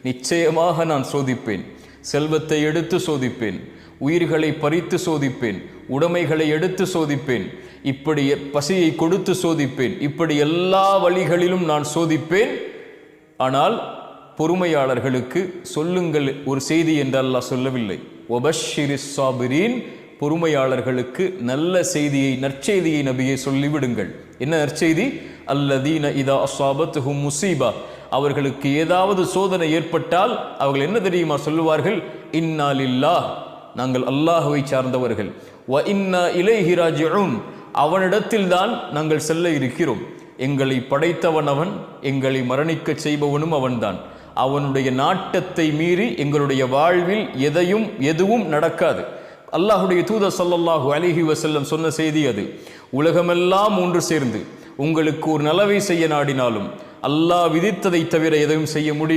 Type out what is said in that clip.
நிச்சயமாக நான் சோதிப்பேன். செல்வத்தை எடுத்து சோதிப்பேன், உயிர்களை பறித்து சோதிப்பேன், உடைமைகளை எடுத்து சோதிப்பேன், இப்படி பசியை கொடுத்து சோதிப்பேன், இப்படி எல்லா வழிகளிலும் நான் சோதிப்பேன். ஆனால் பொறுமையாளர்களுக்கு சொல்லுங்கள் ஒரு செய்தி என்று அல்லாஹ் சொல்லவில்லை. வபஷ்ஷிரிஸ் சாபிரீன், பொறுமையாளர்களுக்கு நல்ல செய்தியை, நற்செய்தியை நபியை சொல்லிவிடுங்கள். என்ன நற்செய்தி? அல்லதீன இதா அஸாபத்துஹும் முஸீபா, அவர்களுக்கு ஏதாவது சோதனை ஏற்பட்டால் அவர்கள் என்ன தெரியுமா சொல்லுவார்கள்? இன்னா லில்லாஹ், நாங்கள் அல்லாஹ்வை சார்ந்தவர்கள், வ இன்னா இலைஹி ராஜிஊன், அவனிடத்தில் தான் நாங்கள் செல்ல இருக்கிறோம். எங்களை படைத்தவன் அவன், எங்களை மரணிக்க செய்பவனும் அவன்தான். அவனுடைய நாட்டத்தை மீறி எங்களுடைய வாழ்வில் எதுவும் நடக்காது. அல்லாஹுடைய தூதர் ஸல்லல்லாஹு அலைஹி வஸல்லம் சொன்ன செய்தி அது. உலகமெல்லாம் ஒன்று சேர்ந்து உங்களுக்கு ஒரு நலவை செய்ய நாடினாலும் அல்லாஹ் விதித்ததை தவிர எதையும் செய்ய முடியாது.